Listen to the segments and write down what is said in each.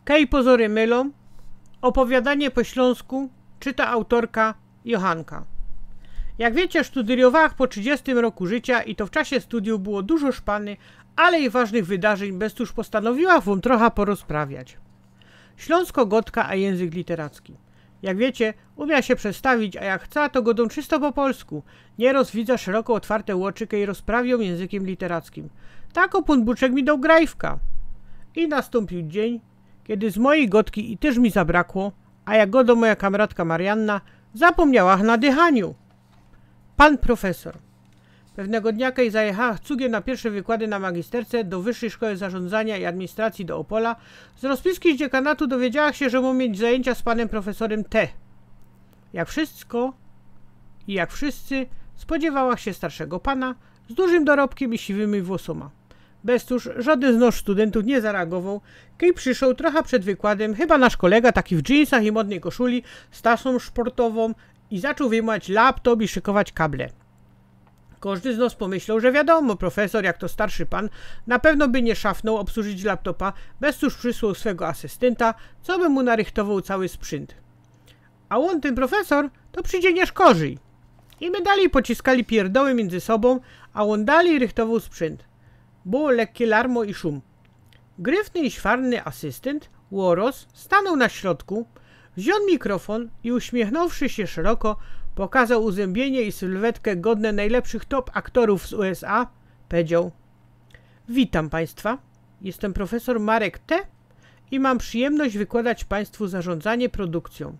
Kej pozory mylą. Opowiadanie po śląsku czyta autorka Jochanka. Jak wiecie, studiowałam po 30 roku życia i to w czasie studiów było dużo szpany, ale i ważnych wydarzeń, bez tuż postanowiła wam trochę porozprawiać. Śląsko-gotka, a język literacki. Jak wiecie, umia się przedstawić, a jak chce, to godą czysto po polsku. Nieraz widza szeroko otwarte łoczykę i rozprawią językiem literackim. Tak opun buczek mi dał grajwka. I nastąpił dzień, kiedy z mojej gotki i też mi zabrakło, a jak godo moja kamratka Marianna zapomniała na dychaniu. Pan profesor. Pewnego dnia, kiedy zajechała cugiem na pierwsze wykłady na magisterce do Wyższej Szkoły Zarządzania i Administracji do Opola, z rozpiski z dziekanatu dowiedziała się, że mam mieć zajęcia z panem profesorem T. Jak wszystko i jak wszyscy spodziewała się starszego pana z dużym dorobkiem i siwymi włosoma. Beztuż żaden z nasz studentów nie zareagował, kiedy przyszedł trochę przed wykładem, chyba nasz kolega, taki w dżinsach i modnej koszuli, z tasą sportową i zaczął wyjmować laptop i szykować kable. Każdy z nas pomyślał, że wiadomo, profesor, jak to starszy pan, na pewno by nie szafnął obsłużyć laptopa, beztuż przysłał swego asystenta, co by mu narychtował cały sprzęt. A on, ten profesor, to przyjdzie nie szkorzy. I my dalej pociskali pierdoły między sobą, a on dalej rychtował sprzęt. Było lekkie larmo i szum. Gryfny i świarny asystent, Łoros, stanął na środku, wziął mikrofon i uśmiechnąwszy się szeroko, pokazał uzębienie i sylwetkę godne najlepszych top aktorów z USA, powiedział: Witam Państwa, jestem profesor Marek T. i mam przyjemność wykładać Państwu zarządzanie produkcją.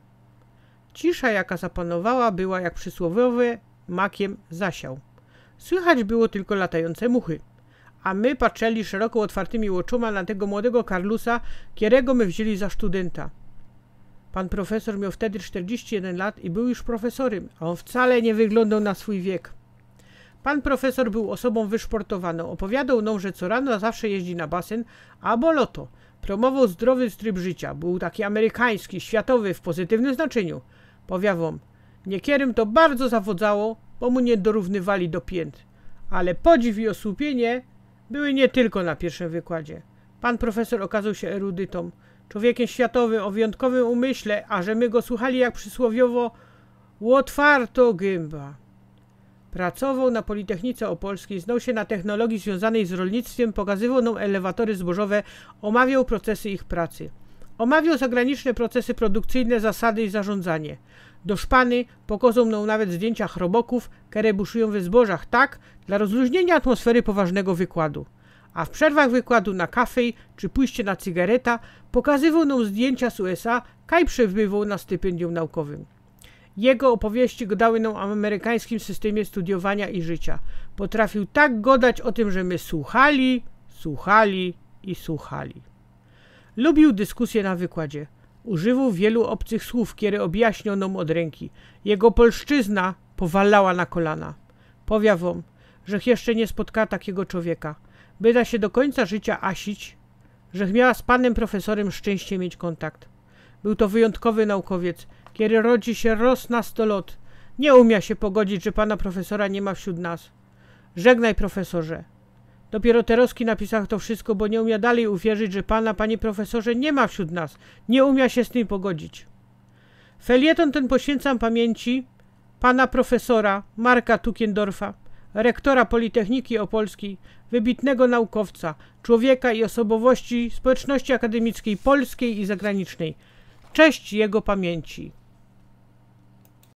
Cisza, jaka zapanowała, była jak przysłowiowy makiem zasiał. Słychać było tylko latające muchy, a my patrzyli szeroko otwartymi oczoma na tego młodego Karlusa, którego my wzięli za studenta. Pan profesor miał wtedy 41 lat i był już profesorem, a on wcale nie wyglądał na swój wiek. Pan profesor był osobą wyszportowaną. Opowiadał nam, że co rano zawsze jeździ na basen albo loto. Promował zdrowy tryb życia. Był taki amerykański, światowy w pozytywnym znaczeniu. Powiem wam, niekierym to bardzo zawodzało, bo mu nie dorównywali do pięt. Ale podziw i osłupienie były nie tylko na pierwszym wykładzie. Pan profesor okazał się erudytą, człowiekiem światowym o wyjątkowym umyśle, a że my go słuchali jak przysłowiowo łotwarto gęba. Pracował na Politechnice Opolskiej, znał się na technologii związanej z rolnictwem, pokazywał nam elewatory zbożowe, omawiał procesy ich pracy. Omawiał zagraniczne procesy produkcyjne, zasady i zarządzanie. Do szpany pokazał nam nawet zdjęcia chroboków, które buszują we zbożach, tak, dla rozluźnienia atmosfery poważnego wykładu. A w przerwach wykładu na kafę czy pójście na cygareta pokazywał nam zdjęcia z USA, kaj przebywał na stypendium naukowym. Jego opowieści godały nam o amerykańskim systemie studiowania i życia. Potrafił tak godać o tym, że my słuchali i słuchali. Lubił dyskusje na wykładzie. Używał wielu obcych słów, które objaśniał nam od ręki. Jego polszczyzna powalała na kolana. Powiem wam, że jeszcze nie spotkała takiego człowieka. Byda się do końca życia asić, że miała z panem profesorem szczęście mieć kontakt. Był to wyjątkowy naukowiec, który rodzi się roz na 100 lat. Nie umia się pogodzić, że pana profesora nie ma wśród nas. Żegnaj, profesorze. Dopiero Teroski napisał to wszystko, bo nie umia dalej uwierzyć, że pana, panie profesorze, nie ma wśród nas. Nie umia się z tym pogodzić. Felieton ten poświęcam pamięci pana profesora Marka Tukiendorfa, rektora Politechniki Opolskiej, wybitnego naukowca, człowieka i osobowości społeczności akademickiej polskiej i zagranicznej. Cześć jego pamięci.